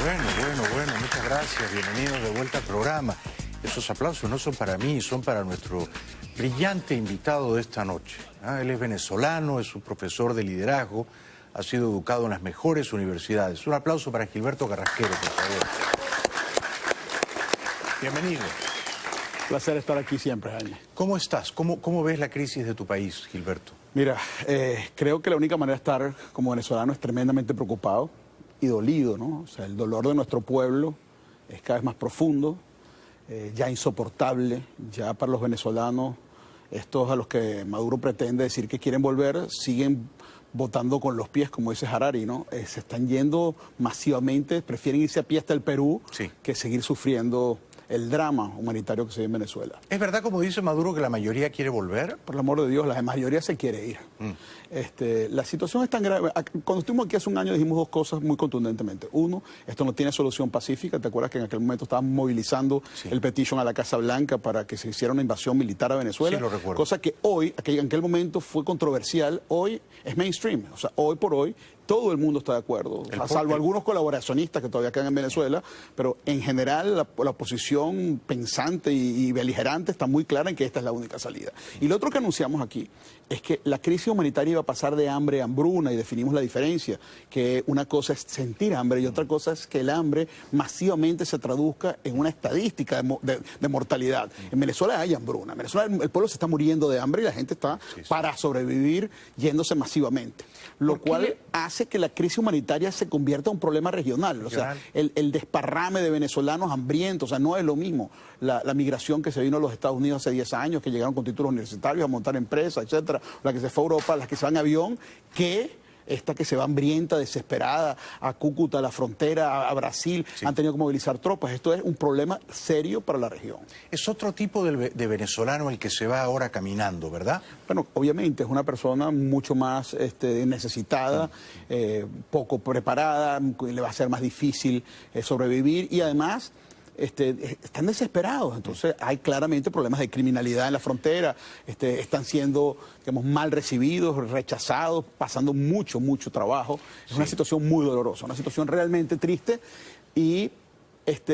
Bueno, muchas gracias. Bienvenidos de vuelta al programa. Esos aplausos no son para mí, son para nuestro brillante invitado de esta noche. Él es venezolano, es un profesor de liderazgo, ha sido educado en las mejores universidades. Un aplauso para Gilberto Carrasquero, por favor. Bienvenido. Placer estar aquí siempre, Jaime. ¿Cómo estás? ¿Cómo ves la crisis de tu país, Gilberto? Mira, creo que la única manera de estar como venezolano es tremendamente preocupado y dolido, ¿no? O sea, el dolor de nuestro pueblo es cada vez más profundo, ya insoportable, ya para los venezolanos, estos a los que Maduro pretende decir que quieren volver, siguen votando con los pies, como dice Harari, ¿no? Se están yendo masivamente, prefieren irse a pie hasta el Perú que seguir sufriendo el drama humanitario que se vive en Venezuela. ¿Es verdad, como dice Maduro, que la mayoría quiere volver? Por el amor de Dios, la mayoría se quiere ir. La situación es tan grave. Cuando estuvimos aquí hace un año dijimos dos cosas muy contundentemente. Uno, esto no tiene solución pacífica. ¿Te acuerdas que en aquel momento estábamos movilizando el petition a la Casa Blanca para que se hiciera una invasión militar a Venezuela? Sí, lo recuerdo. Cosa que hoy, en aquel momento fue controversial, hoy es mainstream. O sea, hoy por hoy todo el mundo está de acuerdo, salvo algunos colaboracionistas que todavía quedan en Venezuela, pero en general la oposición pensante y beligerante está muy clara en que esta es la única salida. Y lo otro que anunciamos aquí es que la crisis humanitaria iba a pasar de hambre a hambruna, y definimos la diferencia, que una cosa es sentir hambre y otra cosa es que el hambre masivamente se traduzca en una estadística de mortalidad. En Venezuela hay hambruna, en Venezuela el pueblo se está muriendo de hambre y la gente está para sobrevivir yéndose masivamente, lo cual hace que la crisis humanitaria se convierta en un problema regional. O sea, el desparrame de venezolanos hambrientos, o sea, no es lo mismo la migración que se vino a los Estados Unidos hace 10 años, que llegaron con títulos universitarios a montar empresas, etcétera, la que se fue a Europa, las que se van en avión, que esta que se va hambrienta, desesperada, a Cúcuta, a la frontera, a Brasil, han tenido que movilizar tropas. Esto es un problema serio para la región. Es otro tipo de venezolano el que se va ahora caminando, ¿verdad? Bueno, obviamente es una persona mucho más necesitada, poco preparada, le va a ser más difícil sobrevivir y además están desesperados. Entonces hay claramente problemas de criminalidad en la frontera, están siendo, digamos, mal recibidos, rechazados, pasando mucho trabajo. Es una situación muy dolorosa, una situación realmente triste y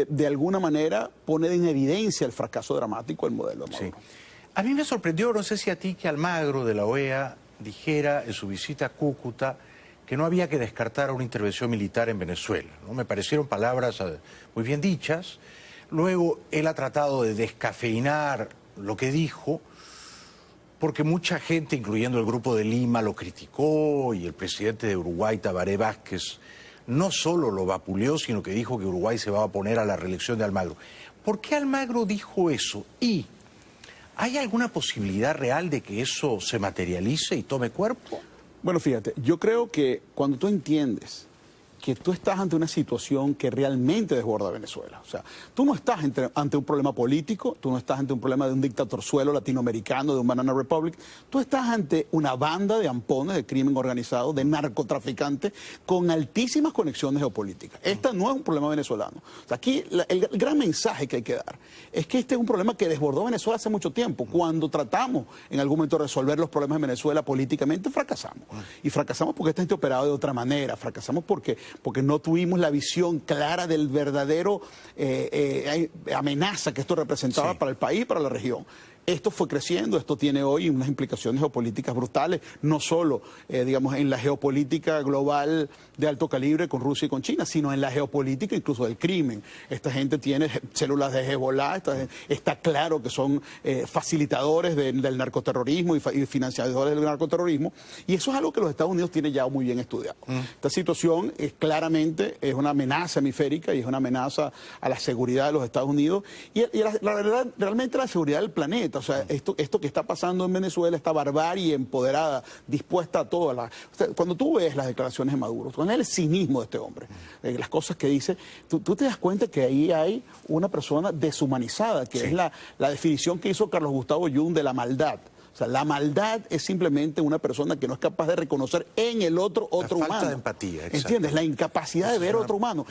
de alguna manera pone en evidencia el fracaso dramático del modelo de Maduro. A mí me sorprendió, no sé si a ti, que Almagro de la OEA dijera en su visita a Cúcuta que no había que descartar una intervención militar en Venezuela, ¿no? Me parecieron palabras muy bien dichas. Luego él ha tratado de descafeinar lo que dijo, porque mucha gente, incluyendo el Grupo de Lima, lo criticó, y el presidente de Uruguay, Tabaré Vázquez, no solo lo vapuleó, sino que dijo que Uruguay se va a oponer a la reelección de Almagro. ¿Por qué Almagro dijo eso? ¿Y hay alguna posibilidad real de que eso se materialice y tome cuerpo? Bueno, fíjate, yo creo que cuando tú entiendes que tú estás ante una situación que realmente desborda Venezuela. O sea, tú no estás ante un problema político, tú no estás ante un problema de un dictatorzuelo latinoamericano, de un Banana Republic, tú estás ante una banda de ampones, de crimen organizado, de narcotraficantes, con altísimas conexiones geopolíticas. Este no es un problema venezolano. O sea, aquí el gran mensaje que hay que dar es que este es un problema que desbordó Venezuela hace mucho tiempo. Cuando tratamos en algún momento de resolver los problemas de Venezuela políticamente, fracasamos. Y fracasamos porque esta gente operaba de otra manera, fracasamos porque no tuvimos la visión clara del verdadero amenaza que esto representaba para el país y para la región. Esto fue creciendo, esto tiene hoy unas implicaciones geopolíticas brutales, no solo, digamos, en la geopolítica global de alto calibre con Rusia y con China, sino en la geopolítica incluso del crimen. Esta gente tiene células de Hezbollah, está claro que son facilitadores del narcoterrorismo y financiadores del narcoterrorismo, y eso es algo que los Estados Unidos tienen ya muy bien estudiado. Esta situación claramente es una amenaza hemisférica y es una amenaza a la seguridad de los Estados Unidos y la verdad, realmente la seguridad del planeta. O sea, esto que está pasando en Venezuela, esta barbarie empoderada, dispuesta a todo. O sea, cuando tú ves las declaraciones de Maduro, cuando ves el cinismo de este hombre, las cosas que dice, tú te das cuenta que ahí hay una persona deshumanizada, que es la definición que hizo Carlos Gustavo Jung de la maldad. O sea, la maldad es simplemente una persona que no es capaz de reconocer en el otro humano. Falta de empatía, exacto. ¿Entiendes? La incapacidad de ver otro humano.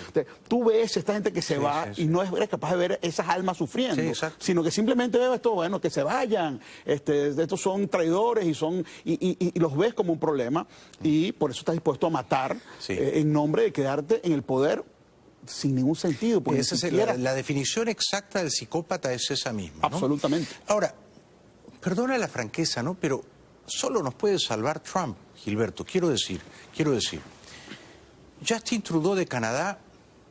Tú ves esta gente que se va y no eres capaz de ver esas almas sufriendo, sino que simplemente ves esto, bueno, que se vayan, estos son traidores y los ves como un problema y por eso estás dispuesto a matar en nombre de quedarte en el poder sin ningún sentido. Porque Esa es la definición exacta del psicópata es esa misma, ¿no? Absolutamente. Ahora, perdona la franqueza, ¿no? Pero solo nos puede salvar Trump, Gilberto. Quiero decir, Justin Trudeau de Canadá,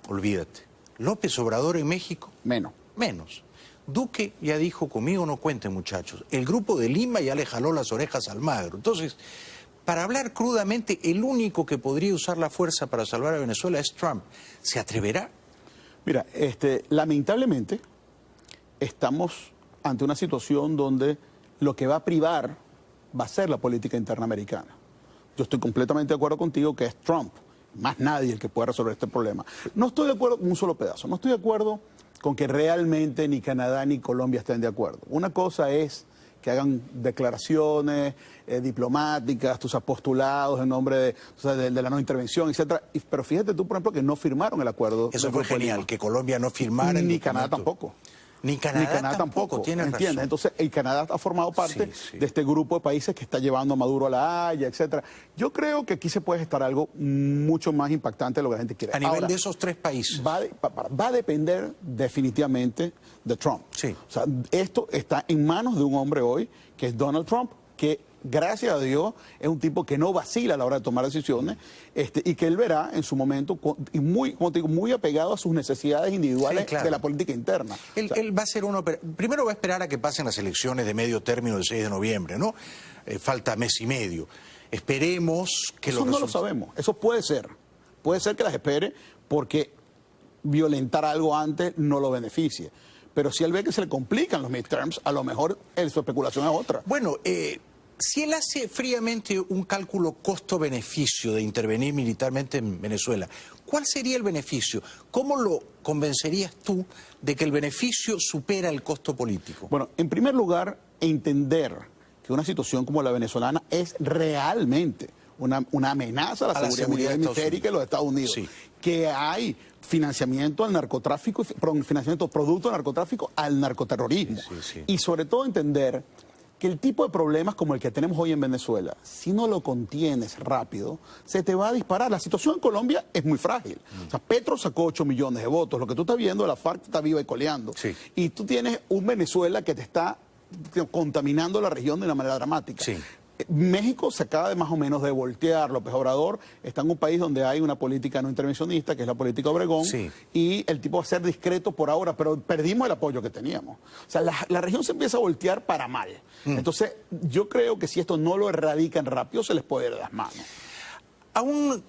olvídate. López Obrador en México, menos. Duque ya dijo, conmigo no cuenten, muchachos. El grupo de Lima ya le jaló las orejas a Almagro. Entonces, para hablar crudamente, el único que podría usar la fuerza para salvar a Venezuela es Trump. ¿Se atreverá? Mira, lamentablemente estamos ante una situación donde lo que va a privar va a ser la política interna americana. Yo estoy completamente de acuerdo contigo que es Trump, más nadie el que pueda resolver este problema. No estoy de acuerdo con un solo pedazo, no estoy de acuerdo con que realmente ni Canadá ni Colombia estén de acuerdo. Una cosa es que hagan declaraciones diplomáticas, tus postulados en nombre de la no intervención, etcétera. Pero fíjate tú, por ejemplo, que no firmaron el acuerdo. Eso fue genial, que Colombia no firmara el Ni documento. Canadá tampoco. Ni Canadá tampoco, tienes razón. Entonces, el Canadá ha formado parte de este grupo de países que está llevando a Maduro a La Haya, etcétera. Yo creo que aquí se puede gestar algo mucho más impactante de lo que la gente quiere. A nivel de esos tres países. Va a depender definitivamente de Trump. Sí. O sea, esto está en manos de un hombre hoy, que es Donald Trump, que gracias a Dios es un tipo que no vacila a la hora de tomar decisiones, y que él verá en su momento y muy, como te digo, muy apegado a sus necesidades individuales de la política interna. Él va a ser primero va a esperar a que pasen las elecciones de medio término del 6 de noviembre, ¿no? Falta mes y medio. Esperemos que Eso no lo sabemos, eso puede ser que las espere porque violentar algo antes no lo beneficie. Pero si él ve que se le complican los midterms, a lo mejor su especulación es otra. Bueno, si él hace fríamente un cálculo costo-beneficio de intervenir militarmente en Venezuela, ¿cuál sería el beneficio? ¿Cómo lo convencerías tú de que el beneficio supera el costo político? Bueno, en primer lugar, entender que una situación como la venezolana es realmente una amenaza a la seguridad hemisférica de los Estados Unidos. Sí. Que hay financiamiento al narcotráfico, financiamiento producto del narcotráfico al narcoterrorismo. Y sobre todo entender que el tipo de problemas como el que tenemos hoy en Venezuela, si no lo contienes rápido, se te va a disparar. La situación en Colombia es muy frágil. O sea, Petro sacó 8 millones de votos. Lo que tú estás viendo, la FARC está viva y coleando. Sí. Y tú tienes un Venezuela que te está contaminando la región de una manera dramática. Sí. México se acaba de más o menos de voltear. López Obrador está en un país donde hay una política no intervencionista, que es la política Obregón, y el tipo va a ser discreto por ahora, pero perdimos el apoyo que teníamos. O sea, la región se empieza a voltear para mal. Entonces, yo creo que si esto no lo erradican rápido, se les puede ir de las manos. A un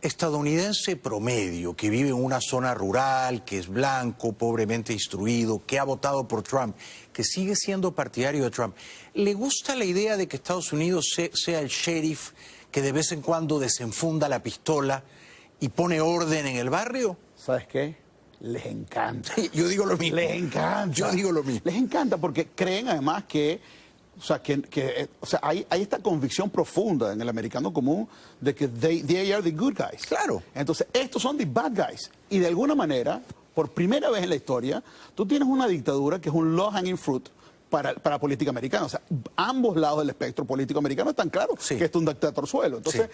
estadounidense promedio que vive en una zona rural, que es blanco, pobremente instruido, que ha votado por Trump, que sigue siendo partidario de Trump, ¿le gusta la idea de que Estados Unidos sea el sheriff que de vez en cuando desenfunda la pistola y pone orden en el barrio? ¿Sabes qué? Les encanta. Yo digo lo mismo. Les encanta. Yo digo lo mismo. Les encanta porque creen además que... O sea, hay esta convicción profunda en el americano común de que they are the good guys. Claro. Entonces, estos son the bad guys. Y de alguna manera, por primera vez en la historia, tú tienes una dictadura que es un low-hanging fruit para la política americana. O sea, ambos lados del espectro político americano están claros que esto es un dictatorzuelo. Entonces,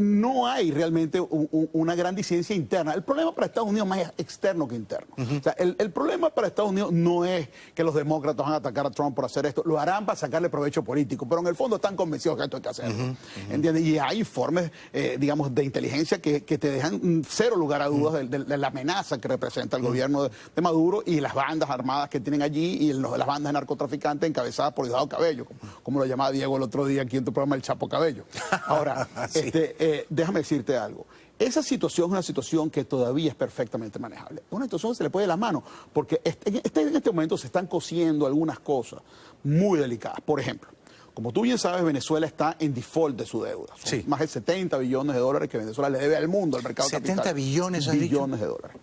no hay realmente una gran disidencia interna. El problema para Estados Unidos es más externo que interno. O sea, el problema para Estados Unidos no es que los demócratas van a atacar a Trump por hacer esto. Lo harán para sacarle provecho político, pero en el fondo están convencidos que esto hay que hacerlo. ¿Entiendes? Y hay informes, digamos, de inteligencia que te dejan cero lugar a dudas de la amenaza que representa el gobierno de Maduro y las bandas armadas que tienen allí y las bandas de narcotraficantes encabezadas por Diosdado Cabello, como lo llamaba Diego el otro día aquí en tu programa, el Chapo Cabello. Ahora, déjame decirte algo. Esa situación es una situación que todavía es perfectamente manejable. Una situación que se le puede ir de las manos, porque en este momento se están cosiendo algunas cosas muy delicadas. Por ejemplo, como tú bien sabes, Venezuela está en default de su deuda. Son más de 70 billones de dólares que Venezuela le debe al mundo, al mercado capital. 70 billones, billones de dólares.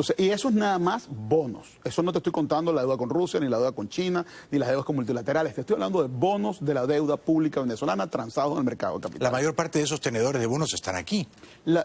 Entonces, y eso es nada más bonos. Eso no te estoy contando la deuda con Rusia, ni la deuda con China, ni las deudas con multilaterales. Te estoy hablando de bonos de la deuda pública venezolana transados en el mercado de capitales. La mayor parte de esos tenedores de bonos están aquí.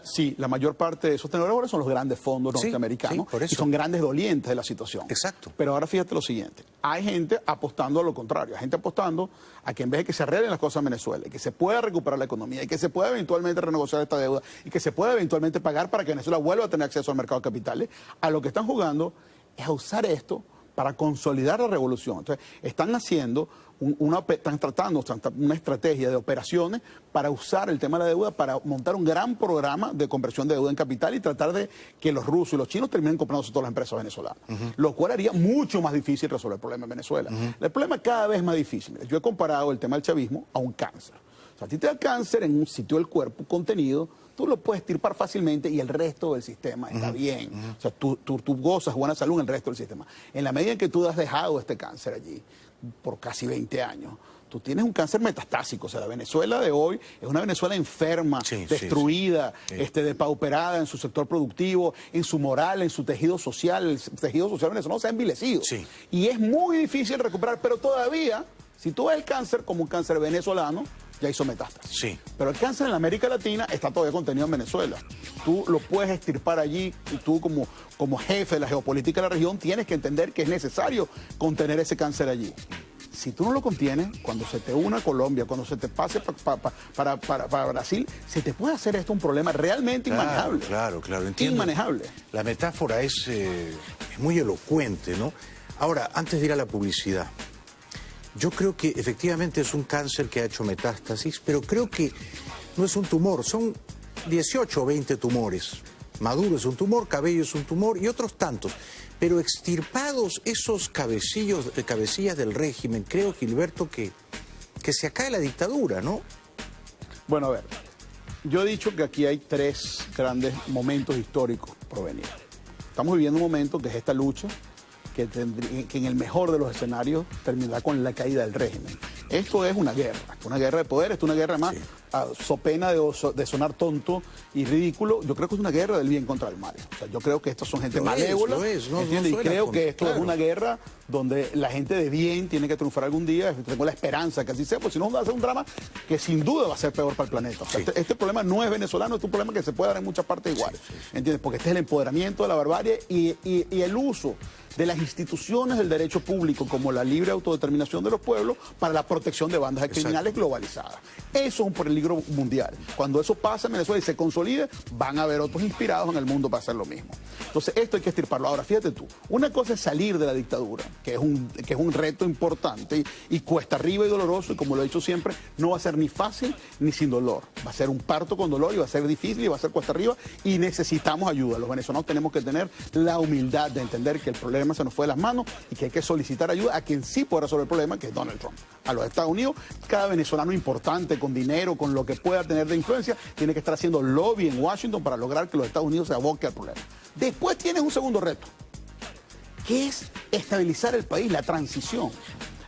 Sí, la mayor parte de esos tenedores ahora son los grandes fondos norteamericanos, por eso. y son grandes dolientes de la situación. Exacto. Pero ahora fíjate lo siguiente, hay gente apostando a lo contrario, hay gente apostando a que en vez de que se arreglen las cosas en Venezuela, y que se pueda recuperar la economía, y que se pueda eventualmente renegociar esta deuda, y que se pueda eventualmente pagar para que Venezuela vuelva a tener acceso al mercado de capitales, a lo que están jugando es a usar esto para consolidar la revolución. Entonces, están haciendo están tratando una estrategia de operaciones para usar el tema de la deuda para montar un gran programa de conversión de deuda en capital y tratar de que los rusos y los chinos terminen comprándose todas las empresas venezolanas, lo cual haría mucho más difícil resolver el problema en Venezuela. El problema es cada vez más difícil. Mira, yo he comparado el tema del chavismo a un cáncer. O sea, a ti te da cáncer en un sitio del cuerpo contenido, tú lo puedes extirpar fácilmente y el resto del sistema está bien. O sea, tú gozas buena salud en el resto del sistema. En la medida en que tú has dejado este cáncer allí por casi 20 años, tú tienes un cáncer metastásico. O sea, la Venezuela de hoy es una Venezuela enferma, destruida, depauperada en su sector productivo, en su moral, en su tejido social. El tejido social venezolano se ha envilecido. Y es muy difícil recuperar, pero todavía, si tú ves el cáncer como un cáncer venezolano, ya hizo metástasis. Pero el cáncer en la América Latina está todavía contenido en Venezuela. Tú lo puedes extirpar allí y tú como jefe de la geopolítica de la región tienes que entender que es necesario contener ese cáncer allí. Si tú no lo contienes, cuando se te una Colombia, cuando se te pase para Brasil, se te puede hacer esto un problema realmente inmanejable. Claro, entiendo. Inmanejable. La metáfora es muy elocuente, ¿no? Ahora, antes de ir a la publicidad, yo creo que efectivamente es un cáncer que ha hecho metástasis, pero creo que no es un tumor, son 18 o 20 tumores. Maduro es un tumor, Cabello es un tumor y otros tantos. Pero extirpados esos cabecillas del régimen, creo, Gilberto, que se acabe la dictadura, ¿no? Bueno, a ver, yo he dicho que aquí hay 3 grandes momentos históricos por venir. Estamos viviendo un momento que es esta lucha, que en el mejor de los escenarios terminará con la caída del régimen. Esto es una guerra de poder, esto es una guerra más, so pena de sonar tonto y ridículo. Yo creo que es una guerra del bien contra el mal. O sea, yo creo que estos son gente malévola, ¿entiendes? Y creo que esto es una guerra donde la gente de bien tiene que triunfar algún día. Tengo la esperanza que así sea, porque si no va a ser un drama que sin duda va a ser peor para el planeta. O sea, este problema no es venezolano, es un problema que se puede dar en muchas partes iguales, ¿entiendes? Porque este es el empoderamiento de la barbarie y el uso de las instituciones del derecho público como la libre autodeterminación de los pueblos para la protección de bandas criminales globalizadas. Eso es un peligro mundial. Cuando eso pasa en Venezuela y se consolide, van a haber otros inspirados en el mundo para hacer lo mismo. Entonces, esto hay que extirparlo. Ahora, fíjate tú, una cosa es salir de la dictadura, que es un reto importante y cuesta arriba y doloroso, y como lo he dicho siempre, no va a ser ni fácil ni sin dolor. Va a ser un parto con dolor y va a ser difícil y va a ser cuesta arriba y necesitamos ayuda. Los venezolanos tenemos que tener la humildad de entender que el problema se nos fue de las manos y que hay que solicitar ayuda a quien sí pueda resolver el problema, que es Donald Trump. A los Estados Unidos, cada venezolano importante, con dinero, con lo que pueda tener de influencia, tiene que estar haciendo lobby en Washington para lograr que los Estados Unidos se aboque al problema. Después tienes un segundo reto, que es estabilizar el país, la transición.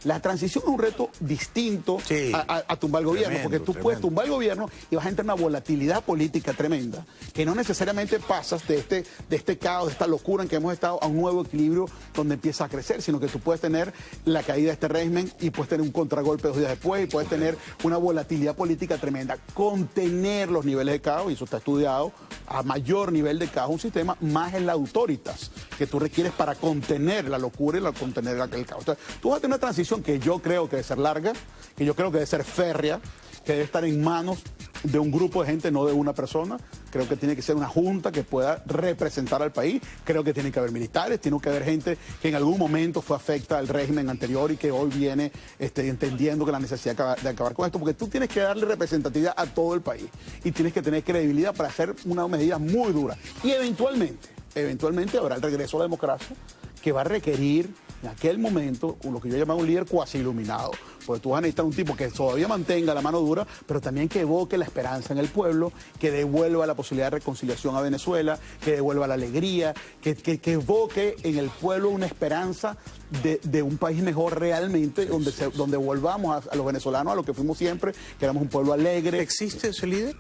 La transición es un reto distinto a tumbar el gobierno, porque tú puedes tumbar el gobierno y vas a entrar en una volatilidad política tremenda, que no necesariamente pasas de este caos, de esta locura en que hemos estado, a un nuevo equilibrio donde empieza a crecer, sino que tú puedes tener la caída de este régimen y puedes tener un contragolpe 2 días después y puedes tener una volatilidad política tremenda. Contener los niveles de caos, y eso está estudiado, a mayor nivel de caos un sistema, más es la autoritas que tú requieres para contener la locura y contener el caos. Entonces, tú vas a tener una transición que yo creo que debe ser larga, que yo creo que debe ser férrea, que debe estar en manos de un grupo de gente, no de una persona. Creo que tiene que ser una junta que pueda representar al país. Creo que tiene que haber militares, tiene que haber gente que en algún momento fue afecta al régimen anterior y que hoy viene entendiendo que la necesidad de acabar con esto, porque tú tienes que darle representatividad a todo el país y tienes que tener credibilidad para hacer una medida muy dura. Y eventualmente habrá el regreso a la democracia, que va a requerir en aquel momento lo que yo llamaba un líder cuasi iluminado, porque tú vas a necesitar un tipo que todavía mantenga la mano dura, pero también que evoque la esperanza en el pueblo, que devuelva la posibilidad de reconciliación a Venezuela, que devuelva la alegría, que evoque en el pueblo una esperanza de un país mejor realmente, donde volvamos a los venezolanos a lo que fuimos siempre, que éramos un pueblo alegre. ¿Existe ese líder?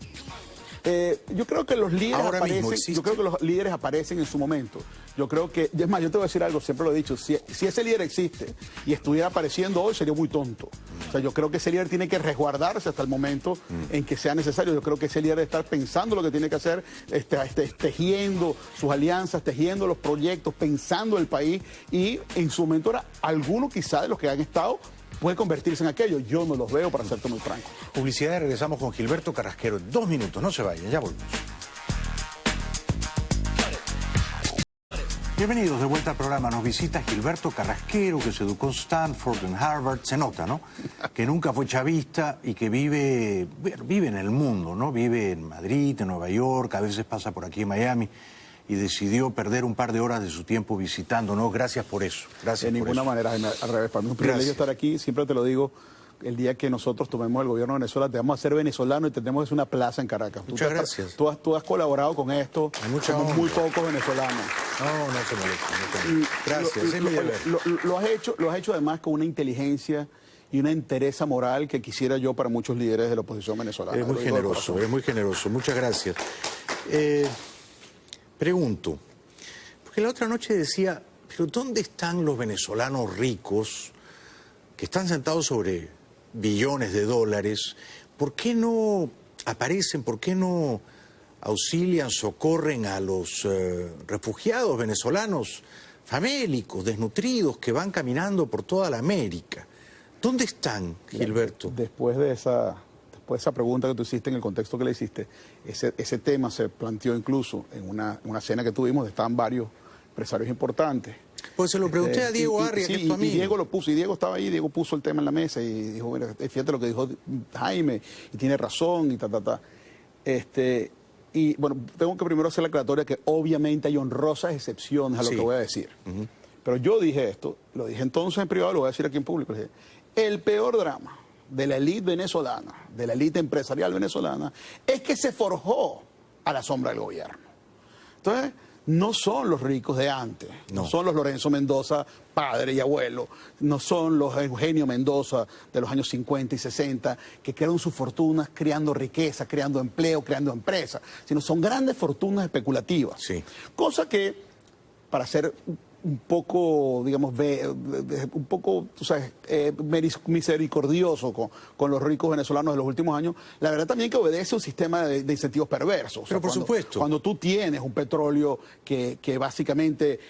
Yo creo que los líderes Ahora mismo aparecen, existe. yo creo que los líderes aparecen en su momento. Yo creo que, es más, yo te voy a decir algo, siempre lo he dicho, si ese líder existe y estuviera apareciendo hoy, sería muy tonto. O sea, yo creo que ese líder tiene que resguardarse hasta el momento en que sea necesario. Yo creo que ese líder debe estar pensando lo que tiene que hacer, tejiendo sus alianzas, tejiendo los proyectos, pensando el país, y en su momento era alguno quizá de los que han estado puede convertirse en aquello. Yo no los veo, para serte muy franco. Publicidad y regresamos con Gilberto Carrasquero. 2 minutos, no se vayan, ya volvemos. Bienvenidos de vuelta al programa. Nos visita Gilberto Carrasquero, que se educó en Stanford, en Harvard. Se nota, ¿no? Que nunca fue chavista y que vive en el mundo, ¿no? Vive en Madrid, en Nueva York, a veces pasa por aquí en Miami, y decidió perder un par de horas de su tiempo visitándonos. Gracias por eso. Gracias. De ninguna manera, al revés. Para mí es un privilegio estar aquí. Siempre te lo digo. El día que nosotros tomemos el gobierno de Venezuela, te vamos a hacer venezolano y tendremos una plaza en Caracas. Muchas gracias. Tú has colaborado con esto. Somos muy pocos venezolanos. No se molesta. Gracias, es mi deber. Lo has hecho además con una inteligencia y una entereza moral que quisiera yo para muchos líderes de la oposición venezolana. Es muy generoso, es muy generoso. Muchas gracias. Pregunto, porque la otra noche decía, pero ¿dónde están los venezolanos ricos que están sentados sobre billones de dólares? ¿Por qué no aparecen, por qué no auxilian, socorren a los refugiados venezolanos famélicos, desnutridos, que van caminando por toda la América? ¿Dónde están, Gilberto? Después de esa pregunta que tú hiciste, en el contexto que le hiciste, ese tema se planteó incluso en una cena que tuvimos, donde estaban varios empresarios importantes. Pues se lo pregunté a Diego Arria, que es tu amigo. Y Diego lo puso, y Diego estaba ahí, Diego puso el tema en la mesa y dijo, mira, fíjate lo que dijo Jaime, y tiene razón, y y bueno, tengo que primero hacer la aclaratoria que obviamente hay honrosas excepciones a lo que voy a decir. Pero yo dije esto, lo dije entonces en privado, lo voy a decir aquí en público. Le dije, el peor drama de la élite venezolana, de la élite empresarial venezolana, es que se forjó a la sombra del gobierno. Entonces, no son los ricos de antes, no son los Lorenzo Mendoza, padre y abuelo, no son los Eugenio Mendoza de los años 50 y 60, que crearon sus fortunas creando riqueza, creando empleo, creando empresas, sino son grandes fortunas especulativas. Sí. Cosa que, para ser un poco, digamos, un poco, tú sabes, misericordioso con los ricos venezolanos de los últimos años, la verdad también que obedece a un sistema de incentivos perversos. Pero por supuesto. Cuando tú tienes un petróleo que básicamente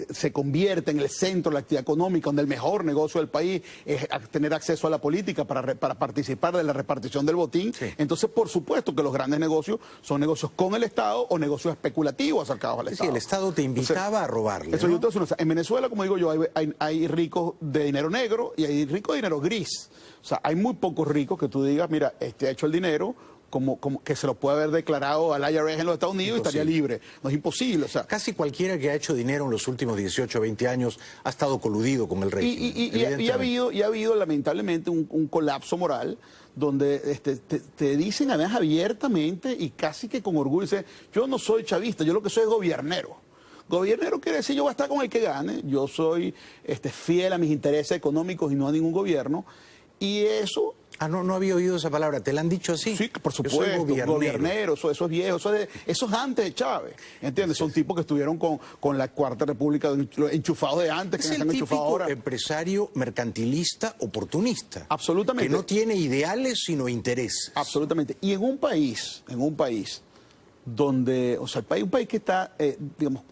se convierte en el centro de la actividad económica, donde el mejor negocio del país es tener acceso a la política para participar de la repartición del botín, entonces por supuesto que los grandes negocios son negocios con el Estado o negocios especulativos acercados al Estado. Sí, el Estado te invitaba a robarle, ¿no? En Venezuela, como digo yo, hay ricos de dinero negro y hay ricos de dinero gris. O sea, hay muy pocos ricos que tú digas, mira, ha hecho el dinero como que se lo puede haber declarado al IRS en los Estados Unidos y estaría libre. No es imposible. O sea, casi cualquiera que ha hecho dinero en los últimos 18 o 20 años ha estado coludido con el régimen. Y ha habido lamentablemente un colapso moral donde te dicen además abiertamente y casi que con orgullo, dicen, yo no soy chavista, yo lo que soy es gobiernero. Gobiernero quiere decir yo voy a estar con el que gane, yo soy fiel a mis intereses económicos y no a ningún gobierno, y eso... No había oído esa palabra, ¿te la han dicho así? Sí, por supuesto, gobiernero, eso es viejo, eso es antes de Chávez, ¿entiendes? Son tipos que estuvieron con la Cuarta República enchufados de antes, que es el típico empresario mercantilista oportunista. Absolutamente. Que no tiene ideales sino intereses. Absolutamente. Y en un país donde, o sea, un país que está, digamos,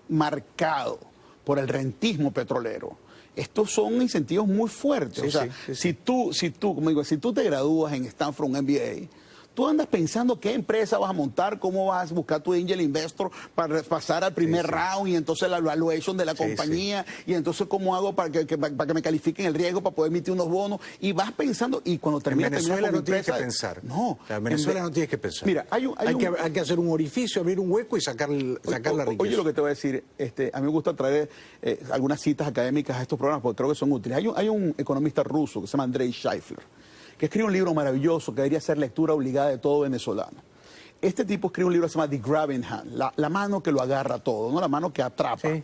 marcado por el rentismo petrolero. Estos son incentivos muy fuertes. Sí, o sea, sí. Si tú te gradúas en Stanford, un MBA, tú andas pensando qué empresa vas a montar, cómo vas a buscar tu angel investor para pasar al primer round y entonces la evaluation de la compañía y entonces cómo hago para que me califiquen el riesgo para poder emitir unos bonos y vas pensando y cuando terminas en Venezuela no tienes que empresa, pensar. No. En Venezuela no tienes que pensar. Mira, hay que hacer un orificio, abrir un hueco y sacar la riqueza. Oye, lo que te voy a decir, a mí me gusta traer algunas citas académicas a estos programas porque creo que son útiles. Hay un economista ruso que se llama Andrei Shifler, que escribe un libro maravilloso que debería ser lectura obligada de todo venezolano. Este tipo escribe un libro que se llama The Grabbing Hand, la mano que lo agarra todo, ¿no? La mano que atrapa. Sí.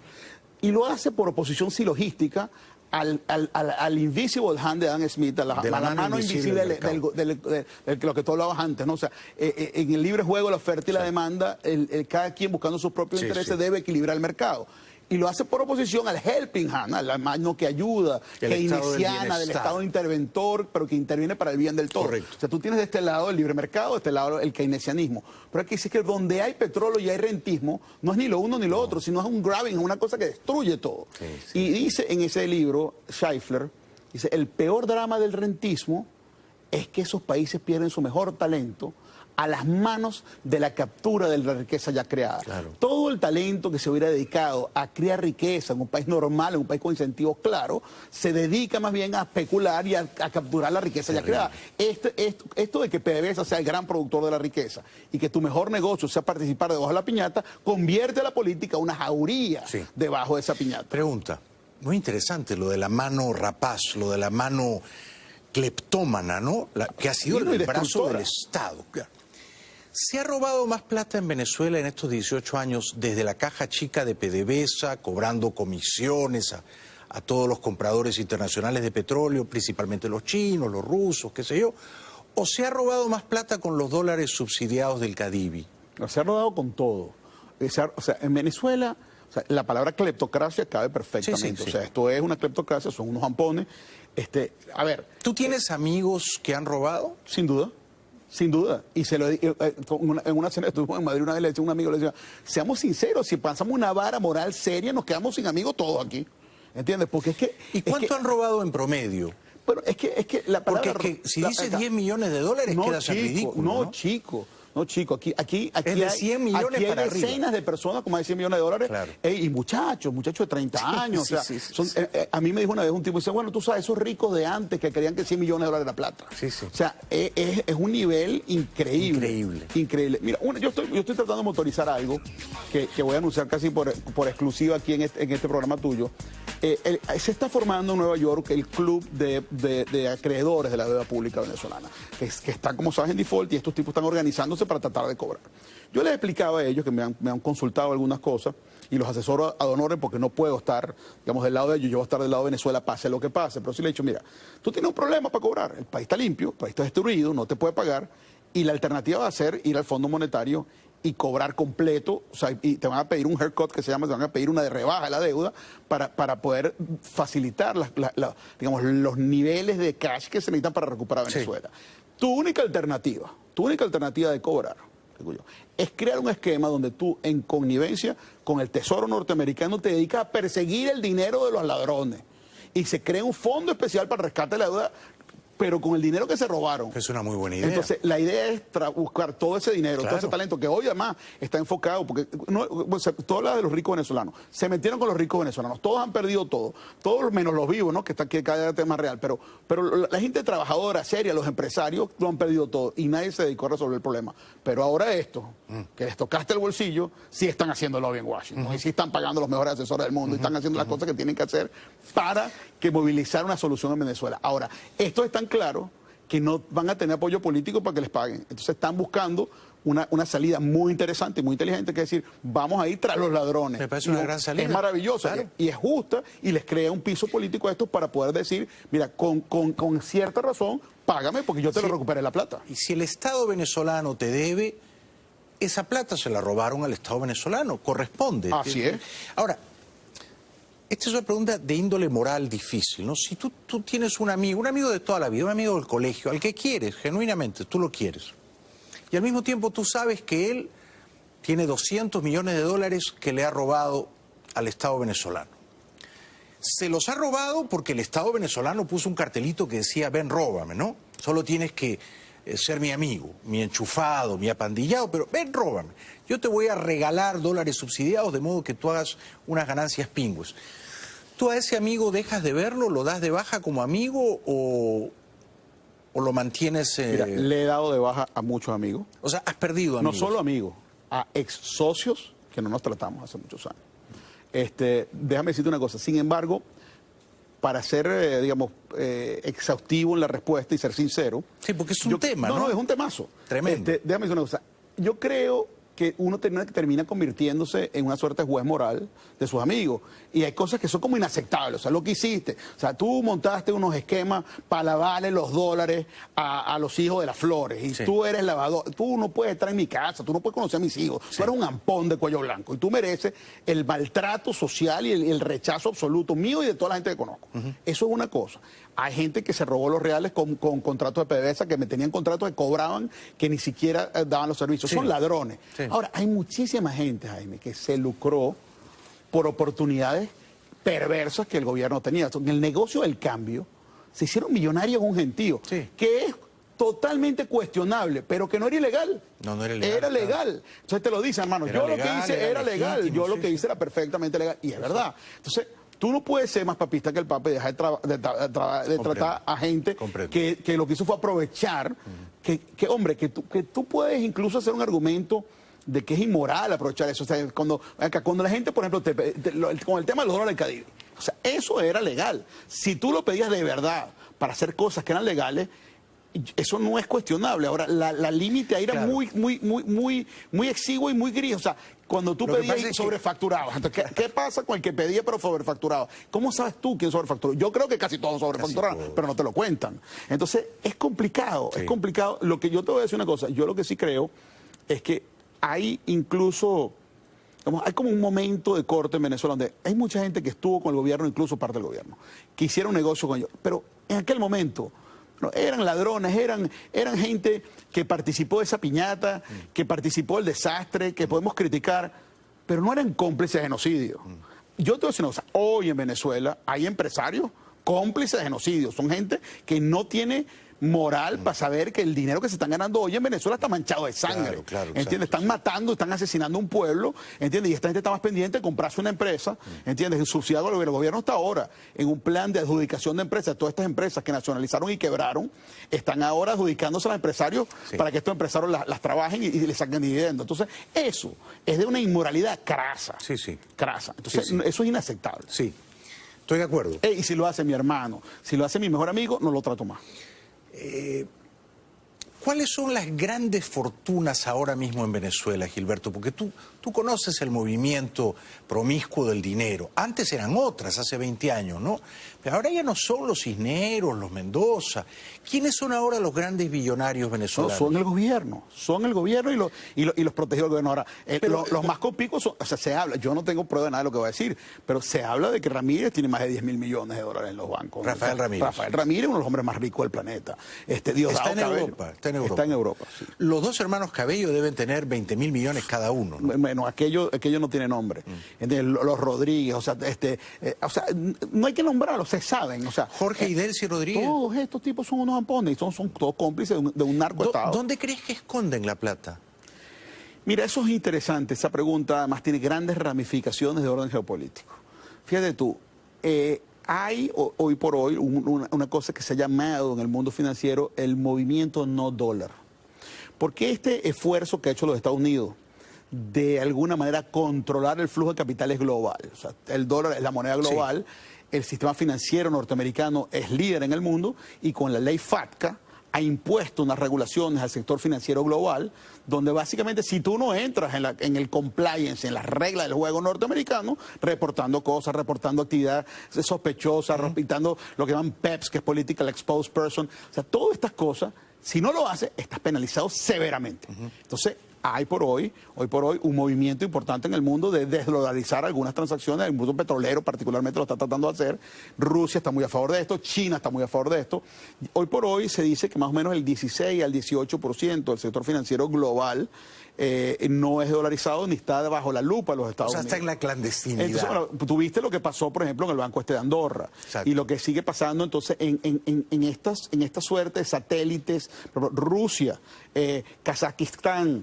Y lo hace por oposición silogística al invisible hand de Adam Smith, a la mano invisible de lo que tú hablabas antes, ¿no? O sea, en el libre juego, la oferta y la demanda, cada quien buscando sus propios intereses debe equilibrar el mercado. Y lo hace por oposición al helping hand, a la mano que ayuda, keynesiana, del Estado interventor, pero que interviene para el bien del todo. Correcto. O sea, tú tienes de este lado el libre mercado, de este lado el keynesianismo. Pero aquí dice que donde hay petróleo y hay rentismo, no es ni lo uno ni lo otro, sino es un grabbing, es una cosa que destruye todo. Y dice en ese libro, Scheifler, dice, el peor drama del rentismo es que esos países pierden su mejor talento a las manos de la captura de la riqueza ya creada. Claro. Todo el talento que se hubiera dedicado a crear riqueza en un país normal, en un país con incentivos claros, se dedica más bien a especular y a capturar la riqueza ya creada. Esto de que PDVSA sea el gran productor de la riqueza y que tu mejor negocio sea participar debajo de la piñata, convierte a la política en una jauría debajo de esa piñata. Pregunta, muy interesante lo de la mano rapaz, lo de la mano cleptómana, ¿no? Que ha sido el brazo del Estado. ¿Se ha robado más plata en Venezuela en estos 18 años desde la caja chica de PDVSA, cobrando comisiones a todos los compradores internacionales de petróleo, principalmente los chinos, los rusos, qué sé yo? ¿O se ha robado más plata con los dólares subsidiados del Cadivi? Se ha robado con todo. O sea, en Venezuela, o sea, la palabra cleptocracia cabe perfectamente. O sea, esto es una cleptocracia, son unos ampones. A ver. ¿Tú tienes amigos que han robado? Sin duda. Sin duda. Y se lo en una cena estuvimos en Madrid una vez, le decía a un amigo, le decía, seamos sinceros, si pasamos una vara moral seria, nos quedamos sin amigos todos aquí. ¿Entiendes? Porque es que... ¿Y cuánto han robado en promedio? Bueno, es que la palabra... Porque es que si dice 10 millones de dólares, queda ridículo, ¿no? No, chico, aquí es de 100 millones aquí hay para decenas arriba de personas con más de 100 millones de dólares. Claro. Y muchachos de 30 años. A mí me dijo una vez un tipo, dice, bueno, tú sabes, esos ricos de antes que creían que 100 millones de dólares era plata. O sea, es un nivel increíble. Increíble. Mira, yo estoy tratando de motorizar algo que voy a anunciar casi por exclusiva aquí en este programa tuyo. Se está formando en Nueva York el club de acreedores de la deuda pública venezolana, que está, como sabes, en default, y estos tipos están organizándose para tratar de cobrar. Yo les explicaba a ellos que me han consultado algunas cosas y los asesoro ad honorem porque no puedo estar, digamos, del lado de ellos, yo voy a estar del lado de Venezuela, pase lo que pase, pero sí le he dicho, mira, tú tienes un problema para cobrar, el país está limpio, el país está destruido, no te puede pagar, y la alternativa va a ser ir al Fondo Monetario y cobrar completo, o sea, y te van a pedir un haircut que se llama, te van a pedir una de rebaja de la deuda para poder facilitar digamos, los niveles de cash que se necesitan para recuperar Venezuela. Tu única alternativa de cobrar, digo yo, es crear un esquema donde tú, en connivencia con el Tesoro norteamericano, te dedicas a perseguir el dinero de los ladrones. Y se crea un fondo especial para el rescate de la deuda, pero con el dinero que se robaron. Es una muy buena idea. Entonces, la idea es buscar todo ese dinero, todo ese talento, que hoy además está enfocado, porque tú hablas de los ricos venezolanos, se metieron con los ricos venezolanos, todos han perdido todo, todos menos los vivos, ¿no? Que cada vez es más real, pero la gente trabajadora, seria, los empresarios, lo han perdido todo, y nadie se dedicó a resolver el problema. Pero ahora esto, que les tocaste el bolsillo, sí están haciéndolo bien en Washington, y sí están pagando los mejores asesores del mundo, y están haciendo las cosas que tienen que hacer para que movilizar una solución en Venezuela. Ahora, estos están claro que no van a tener apoyo político para que les paguen. Entonces están buscando una salida muy interesante, muy inteligente, que es decir, vamos a ir tras los ladrones. Me parece una gran salida. Es maravillosa, claro, y es justa, y les crea un piso político a estos para poder decir, mira, con cierta razón, págame porque yo te lo recuperé la plata. Y si el Estado venezolano te debe, esa plata se la robaron al Estado venezolano, corresponde. Así es. Ahora, esta es una pregunta de índole moral difícil, ¿no? Si tú tienes un amigo de toda la vida, un amigo del colegio, al que quieres, genuinamente, tú lo quieres, y al mismo tiempo tú sabes que él tiene 200 millones de dólares que le ha robado al Estado venezolano. Se los ha robado porque el Estado venezolano puso un cartelito que decía, ven, róbame, ¿no? Solo tienes que ser mi amigo, mi enchufado, mi apandillado, pero ven, róbame. Yo te voy a regalar dólares subsidiados de modo que tú hagas unas ganancias pingües. ¿Tú a ese amigo dejas de verlo, lo das de baja como amigo o lo mantienes...? Mira, le he dado de baja a muchos amigos. O sea, has perdido amigos. No solo amigos, a ex socios que no nos tratamos hace muchos años. Déjame decirte una cosa, sin embargo, para ser, digamos, exhaustivo en la respuesta y ser sincero... Sí, porque es un tema, ¿no? No, es un temazo. Tremendo. Déjame decir una cosa, yo creo que uno termina convirtiéndose en una suerte de juez moral de sus amigos. Y hay cosas que son como inaceptables. O sea, lo que hiciste. O sea, tú montaste unos esquemas para lavarle los dólares a los hijos de las Flores. Y tú eres lavador. Tú no puedes estar en mi casa. Tú no puedes conocer a mis hijos. Tú eres un ampón de cuello blanco. Y tú mereces el maltrato social y el rechazo absoluto mío y de toda la gente que conozco. Eso es una cosa. Hay gente que se robó los reales con contratos de PDVSA, que me tenían contratos que cobraban, que ni siquiera daban los servicios. Son ladrones. Ahora, hay muchísima gente, Jaime, que se lucró por oportunidades perversas que el gobierno tenía. En el negocio del cambio se hicieron millonarios un gentío, que es totalmente cuestionable, pero que no era ilegal. No era ilegal. Era legal. Entonces te lo dicen, hermano, yo lo que hice era legal, yo lo que hice era perfectamente legal. Y es verdad. Entonces, tú no puedes ser más papista que el Papa y dejar de tratar a gente que lo que hizo fue aprovechar, hombre, que tú puedes incluso hacer un argumento de que es inmoral aprovechar eso. O sea, cuando la gente, por ejemplo, con el tema de los dólares del Caribe, o sea, eso era legal. Si tú lo pedías de verdad para hacer cosas que eran legales, eso no es cuestionable. Ahora, la límite ahí era muy exiguo y muy gris. O sea, cuando tú pedías y sobrefacturabas. Entonces, ¿qué pasa con el que pedía pero sobrefacturaba? ¿Cómo sabes tú quién sobrefacturó? Yo creo que casi todos sobrefacturaron, pero no te lo cuentan. Entonces, es complicado, es complicado. Lo que yo te voy a decir una cosa, yo lo que sí creo es que hay incluso, hay como un momento de corte en Venezuela donde hay mucha gente que estuvo con el gobierno, incluso parte del gobierno, que hicieron negocio con ellos. Pero en aquel momento eran ladrones, eran gente que participó de esa piñata, que participó del desastre, que podemos criticar, pero no eran cómplices de genocidio. Yo te voy a decir una cosa, hoy en Venezuela hay empresarios cómplices de genocidio, son gente que no tiene moral para saber que el dinero que se están ganando hoy en Venezuela está manchado de sangre. ¿Entiendes? Están matando, están asesinando un pueblo, ¿entiendes? Y esta gente está más pendiente de comprarse una empresa, ¿entiendes? Subsidiado al gobierno. El gobierno está ahora en un plan de adjudicación de empresas. Todas estas empresas que nacionalizaron y quebraron, están ahora adjudicándose a los empresarios para que estos empresarios las trabajen y les saquen dividendos. Entonces, eso es de una inmoralidad crasa. Crasa. Entonces, eso es inaceptable. Estoy de acuerdo. Y si lo hace mi hermano, si lo hace mi mejor amigo, no lo trato más. ¿Cuáles son las grandes fortunas ahora mismo en Venezuela, Gilberto? Porque tú conoces el movimiento promiscuo del dinero. Antes eran otras, hace 20 años, ¿no? Pero ahora ya no son los Cisneros, los Mendoza. ¿Quiénes son ahora los grandes billonarios venezolanos? No, son el gobierno y los protegidos del gobierno. Ahora, los más compicos son, o sea, se habla, yo no tengo prueba de nada de lo que voy a decir, pero se habla de que Ramírez tiene más de 10.000 millones de dólares en los bancos. Rafael Ramírez, uno de los hombres más ricos del planeta. Está en Europa. Sí. Los dos hermanos Cabello deben tener 20.000 millones cada uno, ¿no? Bueno, aquello no tiene nombre. Los Rodríguez, o sea, no hay que nombrarlos, se saben. O sea, Jorge y Delcy Rodríguez. Todos estos tipos son unos ampones, son todos cómplices de un narcoestado. ¿Dónde crees que esconden la plata? Mira, eso es interesante, esa pregunta además tiene grandes ramificaciones de orden geopolítico. Fíjate tú, hay hoy por hoy una cosa que se ha llamado en el mundo financiero el movimiento no dólar. Porque este esfuerzo que ha hecho los Estados Unidos de alguna manera controlar el flujo de capitales global, o sea, el dólar es la moneda global, el sistema financiero norteamericano es líder en el mundo y con la ley FATCA ha impuesto unas regulaciones al sector financiero global, donde básicamente si tú no entras en el compliance, en las reglas del juego norteamericano, reportando cosas, reportando actividad sospechosa, reportando lo que llaman PEPs, que es Political Exposed Person, o sea, todas estas cosas, si no lo haces, estás penalizado severamente. Entonces, hay hoy por hoy, un movimiento importante en el mundo de desdolarizar algunas transacciones. El mundo petrolero particularmente lo está tratando de hacer. Rusia está muy a favor de esto, China está muy a favor de esto. Hoy por hoy se dice que más o menos el 16 al 18% del sector financiero global no es dolarizado ni está bajo la lupa de los Estados Unidos. Está en la clandestinidad. Entonces, bueno, tuviste lo que pasó, por ejemplo, en el Banco de Andorra. Exacto. Y lo que sigue pasando entonces en esta suerte de satélites, por ejemplo, Rusia, Kazajistán,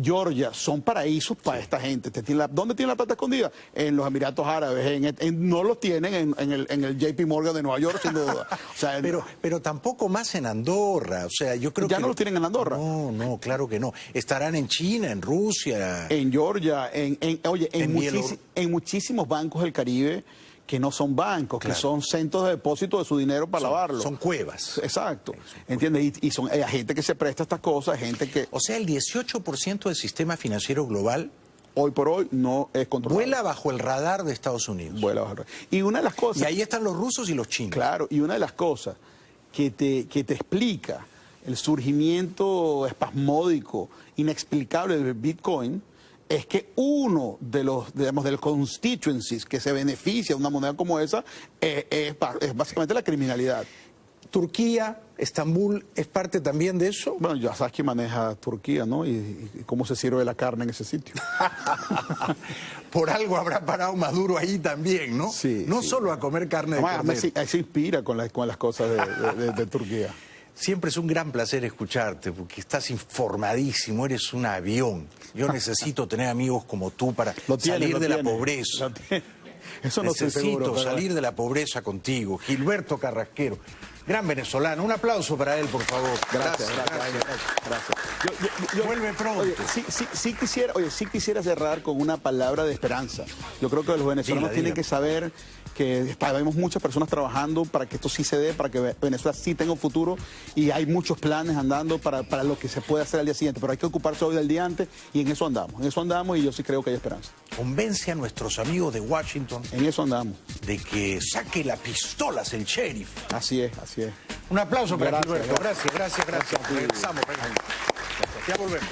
Georgia, son paraísos para esta gente. ¿Dónde tiene la plata escondida? En los Emiratos Árabes. No los tienen en el JP Morgan de Nueva York, sin duda. O sea, pero tampoco más en Andorra. O sea, yo creo ¿Ya que no los tienen en Andorra? No, claro que no. Estarán en China, en Rusia. En Georgia, en muchísimos bancos del Caribe que no son bancos, Claro. que son centros de depósito de su dinero para lavarlo. Son cuevas. Exacto, ¿entiendes? Y son gente que se presta a estas cosas, gente que O sea, el 18% del sistema financiero global hoy por hoy no es controlable. vuela bajo el radar de Estados Unidos. Vuela bajo. Y una de las cosas... Y ahí están los rusos y los chinos. Claro, y una de las cosas que te explica el surgimiento espasmódico, inexplicable del Bitcoin, es que uno de los, digamos, de los constituencies que se beneficia de una moneda como esa es básicamente la criminalidad. Turquía, Estambul, ¿es parte también de eso? Bueno, ya sabes quién maneja Turquía, ¿no? Y cómo se sirve la carne en ese sitio. Por algo habrá parado Maduro ahí también, ¿no? Sí, no sí. solo a comer carne de Además, cordero. él se inspira con las cosas de Turquía. Siempre es un gran placer escucharte porque estás informadísimo, eres un avión. Yo necesito tener amigos como tú para salir de la pobreza. Eso no estoy seguro. Necesito salir de la pobreza contigo. Gilberto Carrasquero, gran venezolano. Un aplauso para él, por favor. Gracias. Vuelve pronto. Oye, sí quisiera cerrar con una palabra de esperanza. Yo creo que los venezolanos Dila. tienen que saber que vemos muchas personas trabajando para que esto sí se dé, para que Venezuela sí tenga un futuro, y hay muchos planes andando para lo que se puede hacer al día siguiente, pero hay que ocuparse hoy del día antes, y en eso andamos, y yo sí creo que hay esperanza. Convence a nuestros amigos de Washington En eso andamos. de que saque las pistolas el sheriff. Así es. Un aplauso para Gracias, Gilberto. Gracias. Gracias a ti. Regresamos. Ya volvemos.